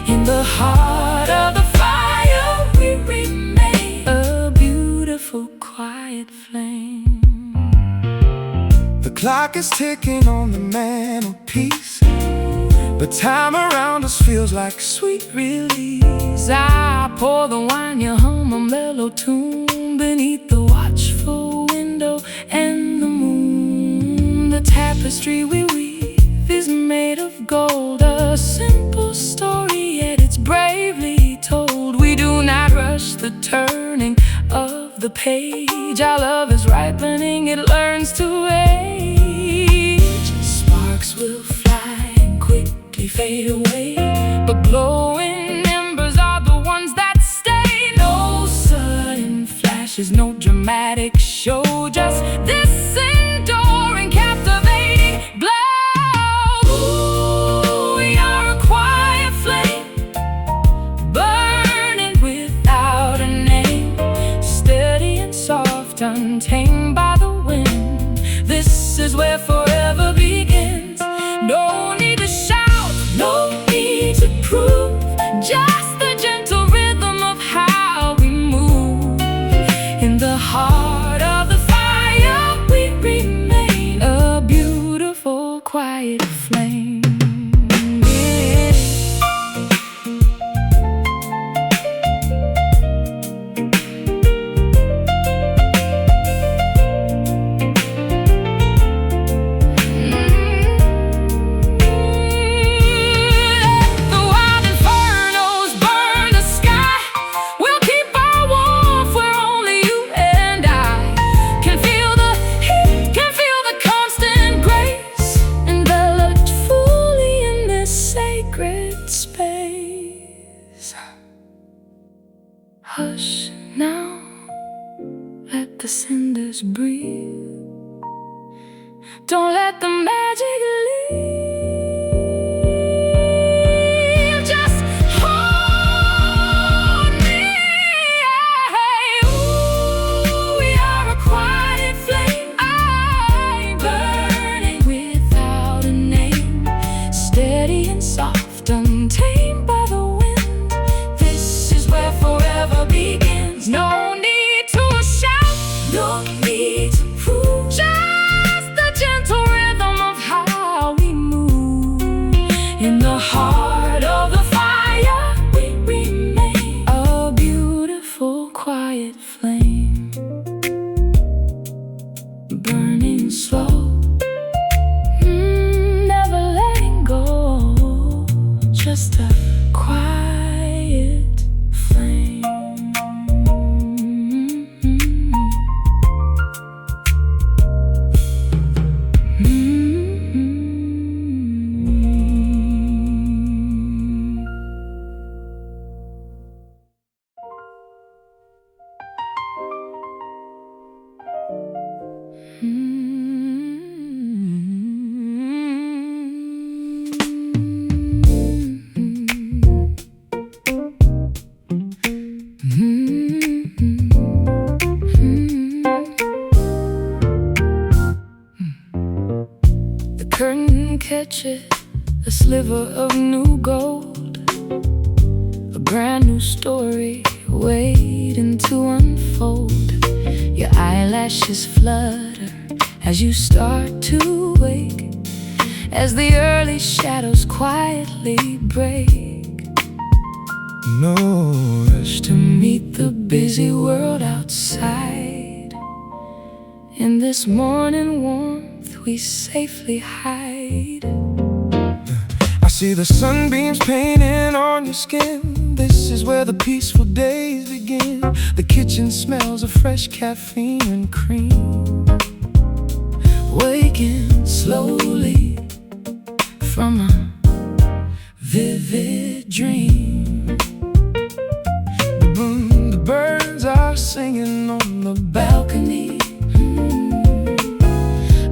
In the heart of the fire we remain, a beautiful quiet flame. The clock is ticking on the mantelpiece, but time around us feels like sweet release. I pour the wine, you hum a mellow tune beneath the watchful window and the moon. The tapestry we weave is made of gold, a simple story, yet it's bravely told. We do not rush the turning of the page. Our love is ripening, it learns to age. Sparks will fly and quickly fade away, but glowing embers are the ones that stay. No sudden flashes, no dramatic show, just this enduring, captivating glow. Ooh, we are a quiet flame, burning without a name, steady and soft, untamed by the wind. This is where forever begins. No need to shout, no need to prove, just the gentle rhythm of how we move. In the heart of the fire we remain, a beautiful quiet flame. Yeah. The wild infernos burn the sky. We'll keep our warmth where only you and I can feel the heat, can feel the constant grace, enveloped fully in this sacred space. Hush now, let the cinders breathe. Don't let the magic leave. Just hold me. Ooh, we are a quiet flame, burning without a name, steady and soft, untamed by the wind. This is where forever begins. No need to shout, no need to prove, just the gentle rhythm of how we move. In the heart of the fire we remain, a beautiful quiet flame, burning slow, never letting go, just a quiet flame. The curtain catches a sliver of new gold, a brand new story waiting to unfold. Your eyelashes flutter as you start to wake, as the early shadows quietly break. No rush To meet the busy world outside, in this morning warmth we safely hide. I see the sunbeams painting on your skin. This is where the peaceful days begin. The kitchen smells of fresh caffeine and cream. waking slowly from a vivid dream. The birds are singing on the balcony.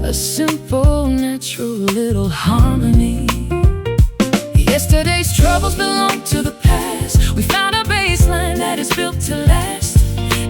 A simple, natural little harmony. Yesterday's troubles belong to the past. We found a baseline that is built to last.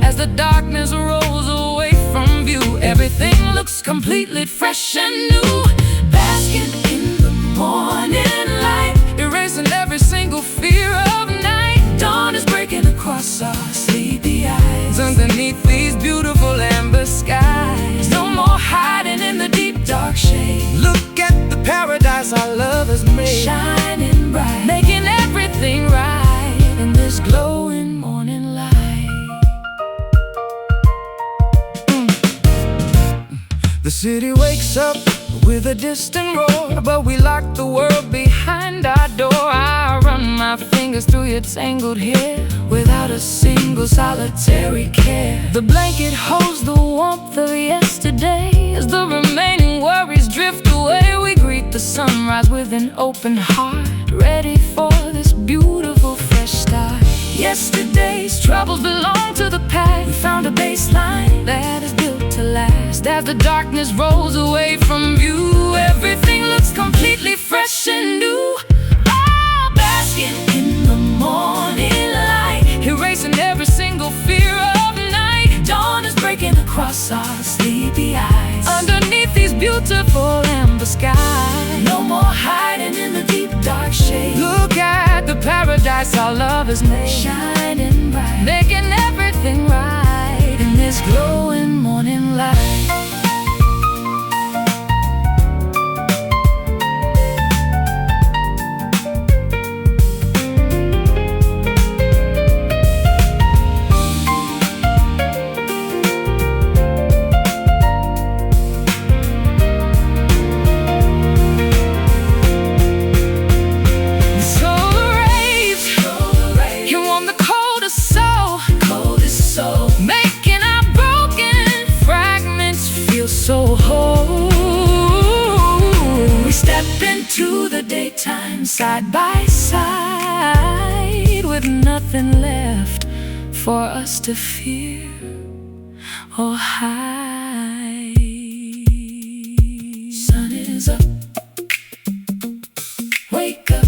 As the darkness rolls away from view, everything looks completely fresh and new. Basking in the morning light, erasing every single fear of night. dawn is breaking across our sleepy eyes. Underneath these beautiful amber skies, No more hiding in the deep dark shade. look at the paradise our love has made. Shining bright, making everything right in this glowing morning light. The city wakes up with a distant roar, but we lock the world behind our door. I run my fingers through your tangled hair without a single solitary care. The blanket holds the warmth of yesterday. As the remaining worries drift away, we greet the sunrise with an open heart, ready for this beautiful fresh start. Yesterday's troubles belong to the past. We found a baseline that is built to last. As the darkness rolls away from view, everything looks completely fresh and new. Oh, basking in the morning light, Erasing every single fear of night. dawn is breaking across our sleepy eyes. Underneath these beautiful amber skies, No more hiding in the deep dark shade. look at the paradise our love has made. Shining bright, Making everything right in this glowing morning light. Making our broken fragments feel so whole. We step into the daytime side by side, with nothing left for us to fear or hide. Sun is up, wake up,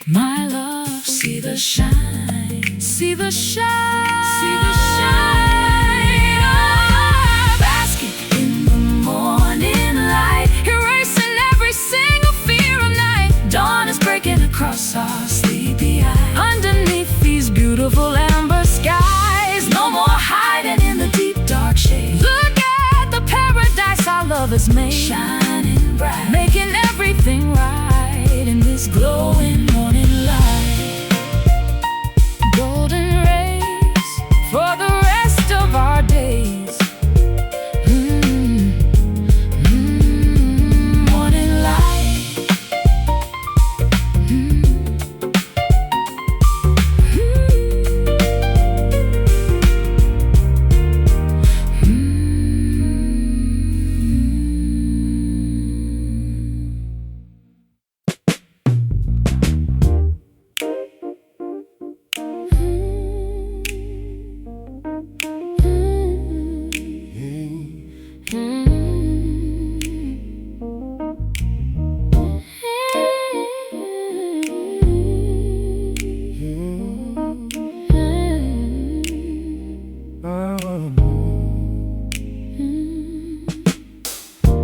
my love, see the shine, see the shine, see the shine. Oh, basking in the morning light, Erasing every single fear of night. dawn is breaking across our sleepy eyes. Underneath these beautiful amber skies, No more hiding in the deep dark shade. look at the paradise our love has made. Shining bright, Making everything right in this glowing morning light. golden rays for the rest of our days. Morning light.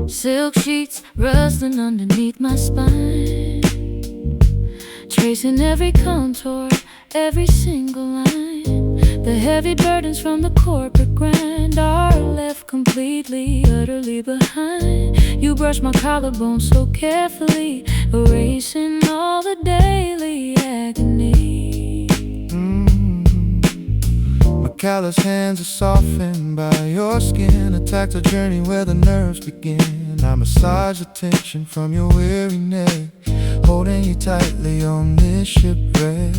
Silk sheets rustling underneath my spine, tracing every contour, every single line. The heavy burdens from the corporate grind are left completely, utterly behind. You brush my collarbone so carefully, erasing all the daily agony. My callous hands are softened by your skin, a tactile journey where the nerves begin. I massage the tension from your weary neck, holding you tightly on this shipwreck.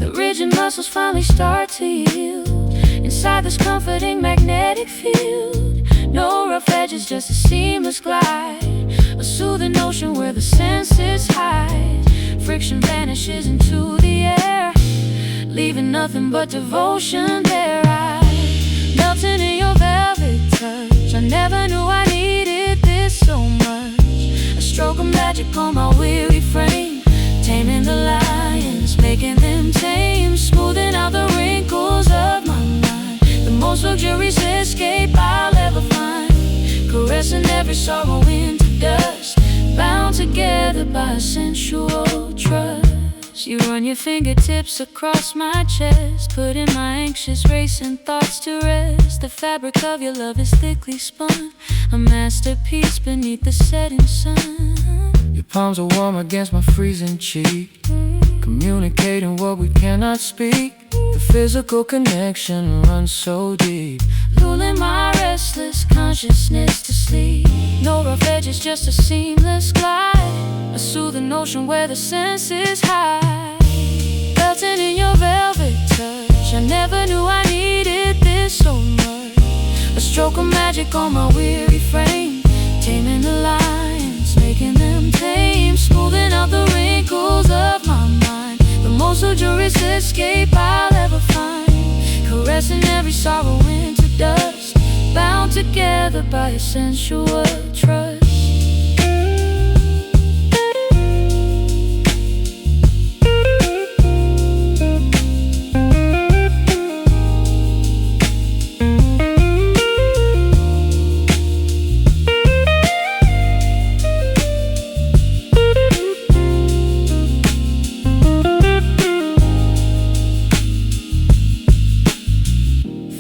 The rigid muscles finally start to yield inside this comforting magnetic field. No rough edges, just a seamless glide. A soothing ocean where the senses hide. Friction vanishes into the air, leaving nothing but devotion there. I melted in your velvet touch. I never knew I needed this so much. A stroke of magic on my weary frame, taming the lions, making them tame, smoothing out the wrinkles of my mind. The most luxurious escape I'll ever find, caressing every sorrow into dust, bound together by a sensual trust. You run your fingertips across my chest, putting my anxious racing thoughts to rest. The fabric of your love is thickly spun, a masterpiece beneath the setting sun. Your palms are warm against my freezing cheek, communicating what we cannot speak. The physical connection runs so deep, lulling my restless consciousness to sleep. No rough edges, just a seamless glide. A soothing ocean where the senses hide. Melting in your velvet touch. I never knew I needed this so much. A stroke of magic on my weary frame, taming the lions, making them tame, smoothing out the wrinkles of my mind. The most luxurious escape I'll ever find, caressing every sorrow into dust, bound together by a sensual trust.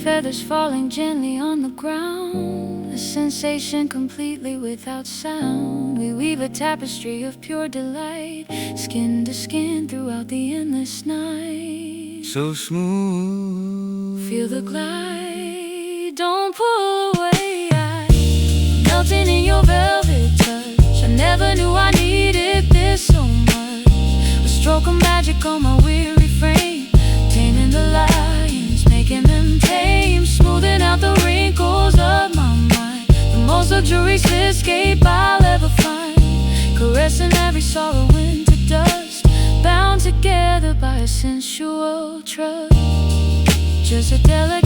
Feathers falling gently on the ground, a sensation completely without sound. We weave a tapestry of pure delight, skin to skin throughout the endless night. so smooth. Feel the glide, don't pull away. I'm melting in your velvet touch. I never knew I needed this so much. A stroke of magic on my weary frame, taming the lions, making them tame, smoothing out the wrinkles of my mind. The most luxurious escape I'll ever find, caressing every sorrow into dust, bound together by a sensual trust. Just a delicate